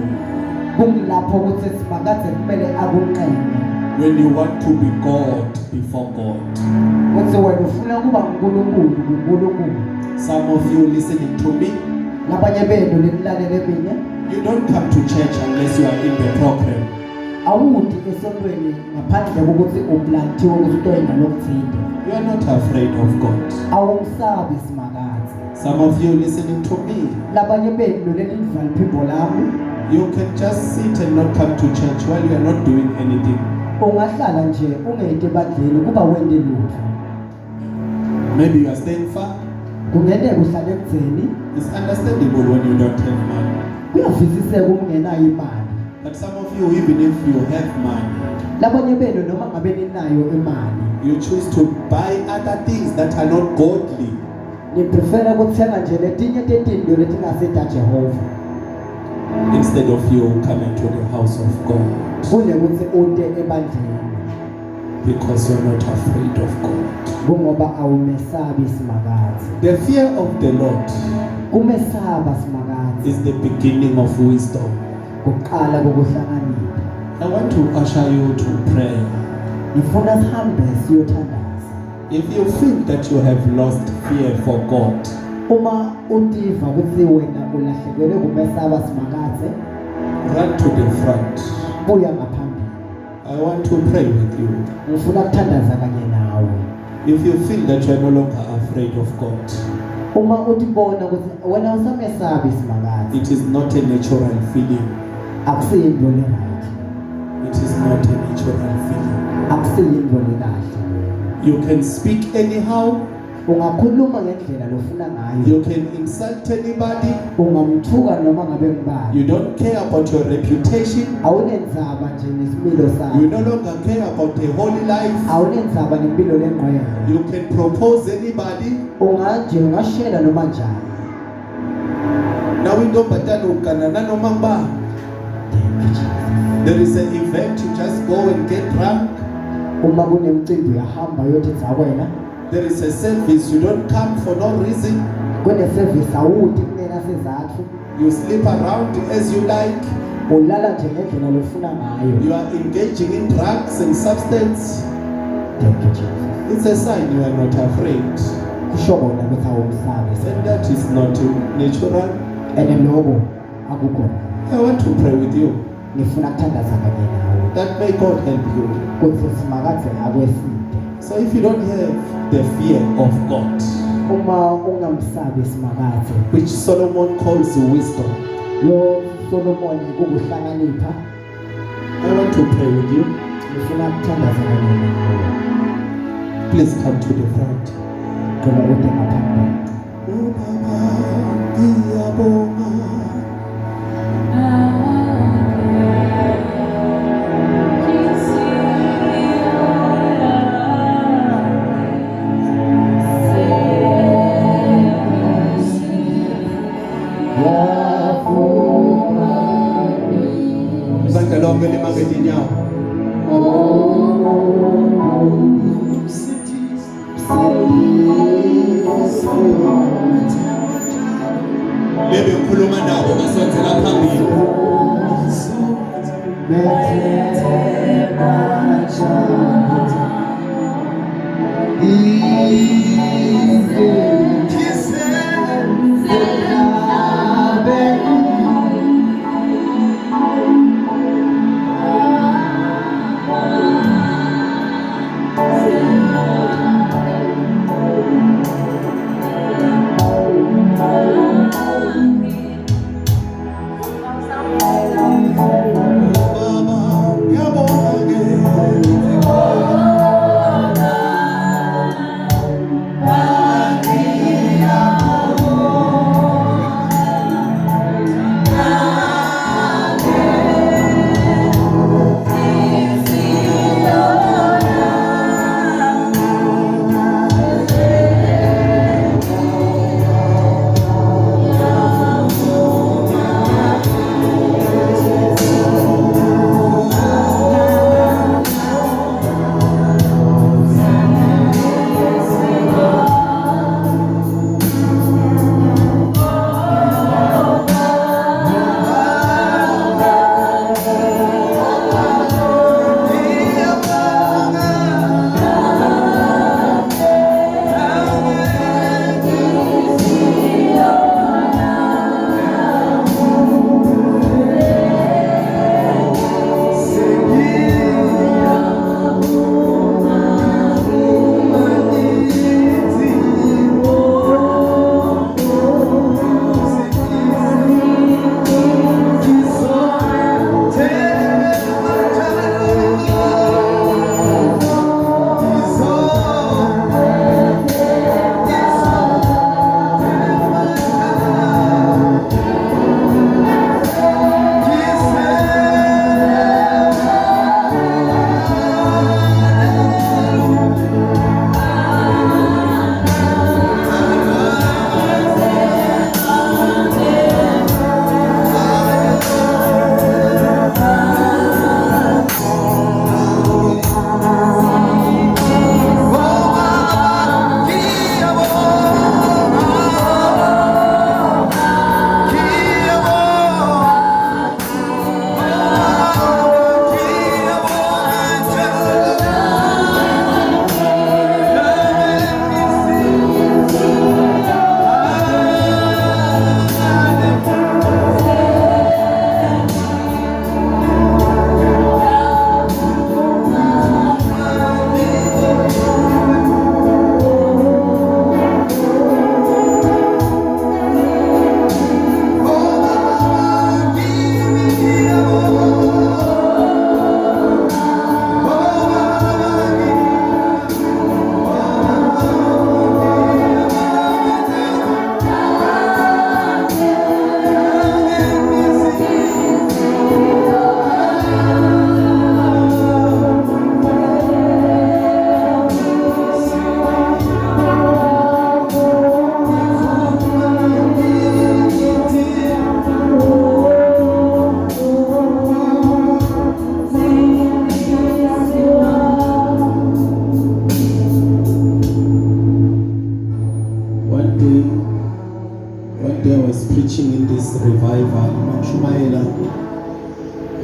kulapho ukuthi simakade kumele akunqeme When you want to be God before God. ukuthi wena ufuna kuba uNkulunkulu kuNkulunkulu. Some of you listening to me, labanye benu lenilalele mina you don't come to church unless you are in the program. awuthi esontweni ngaphandle kokuthi uplantiwe ukuthi utoyina lokuthinde You are not afraid of God. awumsabi simakazi. Some of you listening to me, labanye benu lelidla liphimbo lami you can just sit and not come to church while you are not doing anything. ungahlala nje ungeyite ebandleni kuba wende lutho. Maybe you are staying far. kungenzeka uhlale ekutheni It's understandable when you don't have money. kuyavisiseka ungenayo imali. But some of you, even if you have money, labanye benu noma ngabe ninayo imali you choose to buy other things that are not godly niprefera ukuthenga nje letinye tetinto letingaseta Jehova instead of you coming to the house of God kunekuthi ute ebandleni because you're not afraid of God. kungoba awumesabi simakazi. The fear of the Lord kumesaba simakazi is the beginning of wisdom. kuqala kokuhlakanipha. I want to usher you to prayer. ngifuna sihambe siyothandaza. If you feel that you have lost fear for God, uma utiva ukuthi wena ulahlekelwe kumesaba simakazi run to the front. buya ngaphambili. I want to pray with you. ngifuna ukuthandaza kanye nawe. If you feel that you are no longer afraid of God, uma utibona ukuthi wena usamesabi simakazi it is not a natural feeling. akusiyinto le right. It is not a natural feeling. akusiyinto le kahle. You can speak anyhow. ungakhuluma ngendlela lofuna ngayo. You can insult anybody. ungamthuka noma ngabe ngubani. You don't care about your reputation. awunendzaba nje nesimilo sakho. You no longer care about a holy life. awunendzaba nempilo lengqwele. You can propose anybody. unganje ungashela noma njani. Now we don't noma ngubani. There is an event, you just go and get drunk. uma kunemicimbi uyahamba uyothetha wena. There is a service, you don't come for no reason. kuneservice awuthi kunena sezathu. You sleep around as you like. ulala nje ngendlela lofuna ngayo. You are engaging in drugs and substance. Thank you, Jesus. It's a sign you are not afraid. kusho kona ukuthi awumsabi. And that is not natural. ene lokho akukho. I want to pray with you ngifuna ukuthandaza kanye nawe. that may God help you. kuthi simakade akweside. So if you don't have the fear of God, uma ungamsabi simakade which Solomon calls wisdom, lo Solomon kukuhlakanipha. I want to pray with you. ngifuna ukuthandaza kanye nawe. Please come to the front. Ngicela ude ngaphambili. Oh, Baba, ngiyabonga. Izandla lonke limange inyawo. Lebe ngikhuluma nabo basondzela phambili.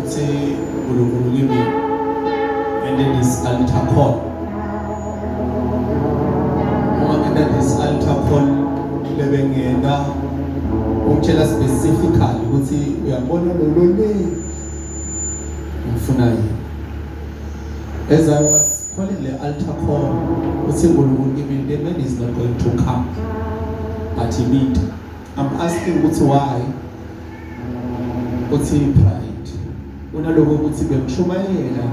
say Gulugulu and then this altar call. And then this altar call lebengenda umtshela specifically ukuthi uyabona lo ngifuna yini. As I was calling the altar call, the man is not going to come, but he did. I'm asking why? What's pride? Unalogo ukuthi bemshumayela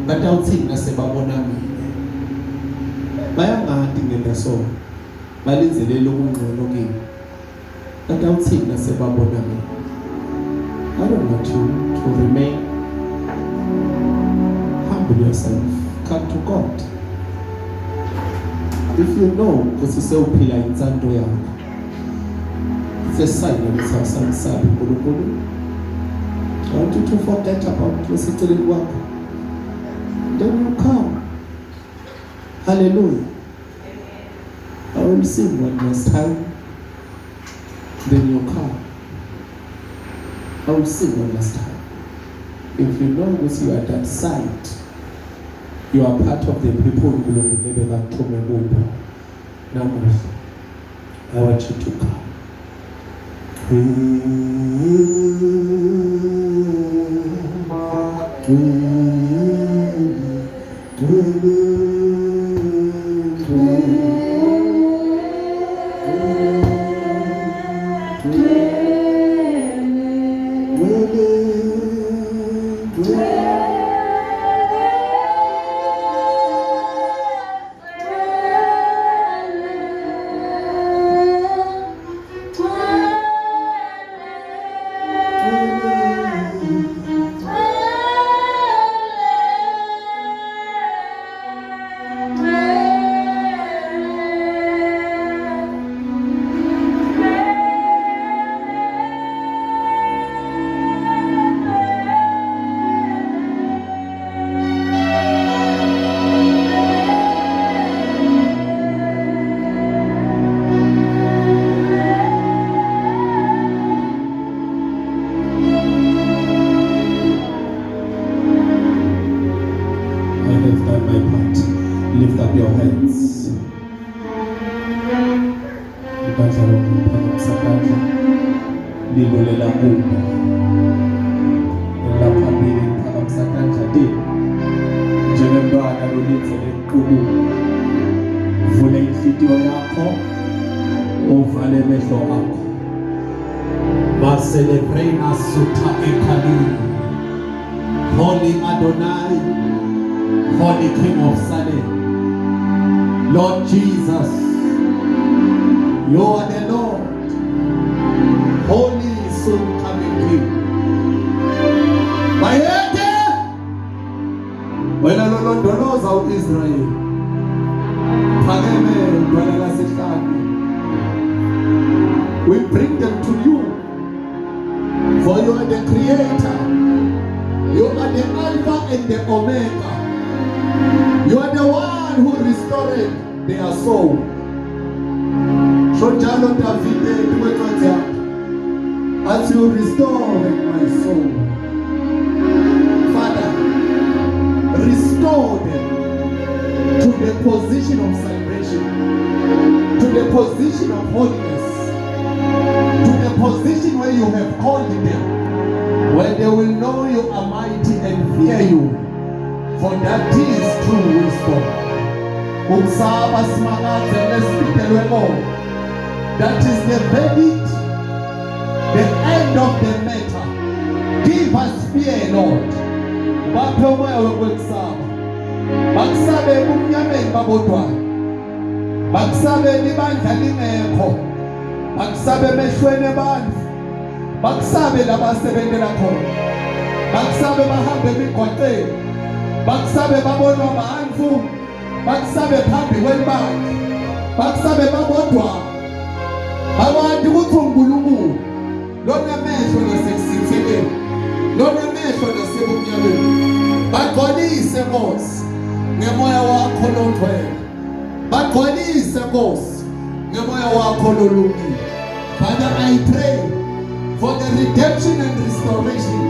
batawuthini nasebabona mina. Bayangadi ngenda so. Balenzelele okungcono kimi. Batawuthini nasebabona mina. I don't want you to remain. Humble yourself. Come to God. If you know, because it's so pila in Zandoya, it's a sign of Samsabi Gulu. I want you to forget about your settling work. Then you come. Hallelujah. I will sing one last time. Then you come. I will sing one last time. If you know what you are at that side, you are part of the people who will never come to me. Now, I want you to come. Lift up your hands. Lilulela kumba. Lapha mbili phakamisa kanjani? Njengombana lolenzele kubu. Vula inhliziyo yakho. Uvale amehlo akho. Maselebrena sutha ekhali. Holy Adonai, Holy King of Salem, Lord Jesus, you are the Lord, Holy soon coming King. Bayete, wena lolondoloza uIsrael, phakeme dwala lasehlane. We bring them to you, for you are the Creator. You are the Alpha and the Omega. You are the one who restored their soul. Shojalo Davide, as you restore my soul, Father, restore them to the position of salvation, to the position of holiness, to the position where you have called them, where they will know you are mighty and fear you, for that is true wisdom. That is the verdict, the end of the matter. Give us fear, Lord. Baksabe bumnyameni babodwana, baksabe libandla lingekho, baksabe mehlweni abantu, baksabe labasebenzela khona, baksabe bahambe emigwaqeni, baksabe babonwa abantu, baksabe phambi kwebandla, baksabe babodwa, abantu ukuthi uNkulunkulu lona mehlo lasekusithekeni, lona mehlo lasebumnyameni, bagqolise Nkosi ngemoya wakho longcwele, bagqolise Nkosi ngemoya wakho lolungile. Father, I pray for the redemption and restoration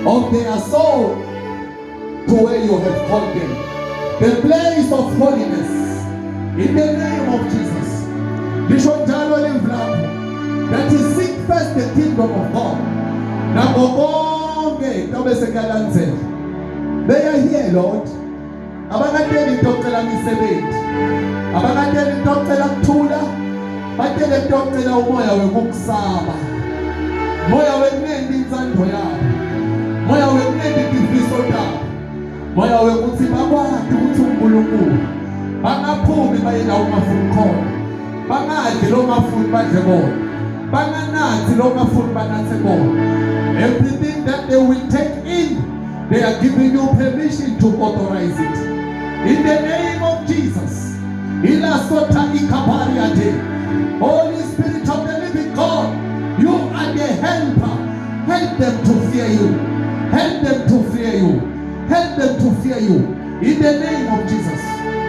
of their soul to where you have called them. The place of holiness. In the name of Jesus. That is seek first the kingdom of God. They are here, Lord. Abangateli docela misebenzi. Abangateli docela kuthula. Batele docela umoya wokusaba. Moya wekunene inzando yabo. Moya wekunene izifiso zabo. Moya wekuthi bakwazi ukuthi uNkulunkulu bangaphumi baye la ungafuni khona. Bangadli lo ngafuni badle bona. Banganathi lo ngafuni banathe bona. Everything that they will take in, they are giving you permission to authorize it. In the name of Jesus. Holy Spirit of the living God, you are the helper. Help them to fear you. Help them to fear you. Help them to fear you. In the name of Jesus.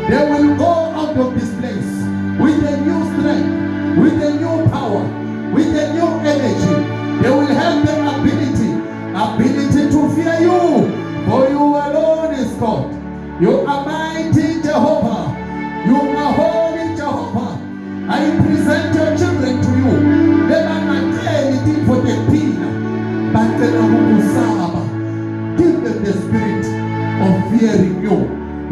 They will go out of this place with a new strength, with a new power, with a new energy. They will have the ability to fear you. For you alone is God. You are mighty Jehovah. You are holy Jehovah. I present your children to you. They are not anything for the pina, but they are Musaba. Give them the spirit of fearing you.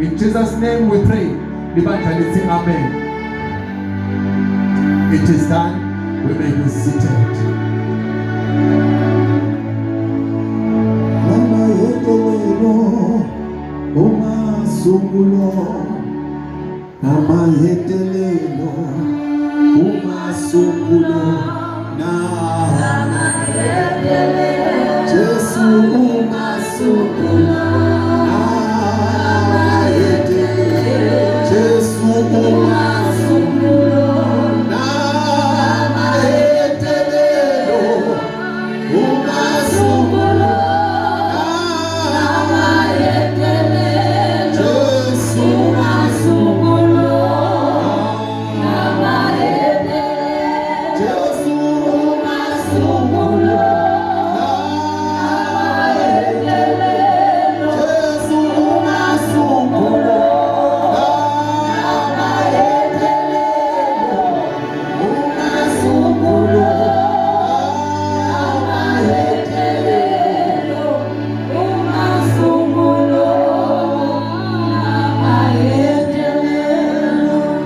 In Jesus' name we pray. Evangelist, amen. It is done. We may be seated.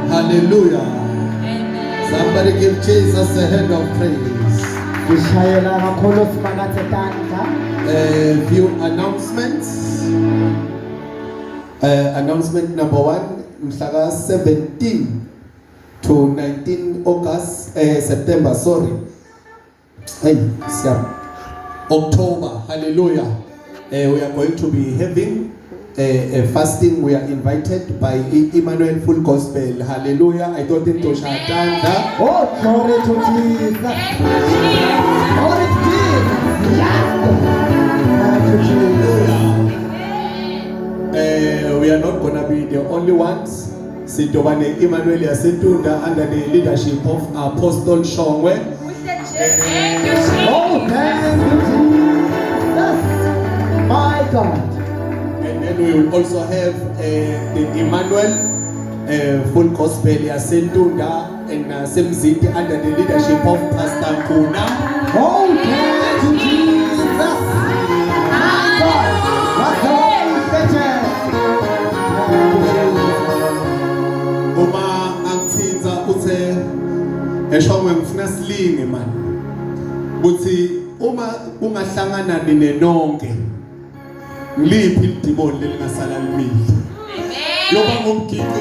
Hallelujah. Somebody give Jesus a hand of praise. A few announcements. Announcement number 1, Mhlaga 17 to 19 August, September, sorry. October, hallelujah. We are going to be having a fasting. We are invited by Emmanuel Full Gospel. Hallelujah. I don't think to Shatanda. Oh, glory to Jesus. Glory to Jesus. We are not going to be the only ones. Sidobane Emmanuel Yasetunda under the leadership of Apostle Shongwe. Oh, thank you, Jesus. My God. And then we will also have the Emmanuel Full Gospel Yasetunda and Semziti under the leadership of Pastor Kuna. Oh, thank you, Jesus. My God. What's the better? Uma angithinza uthe eshongwe ngifuna silinge man. Uthi uma kungahlangana ninonke ngiliphi idimoni lelingasala limile. Amen. Yoba ngumgidi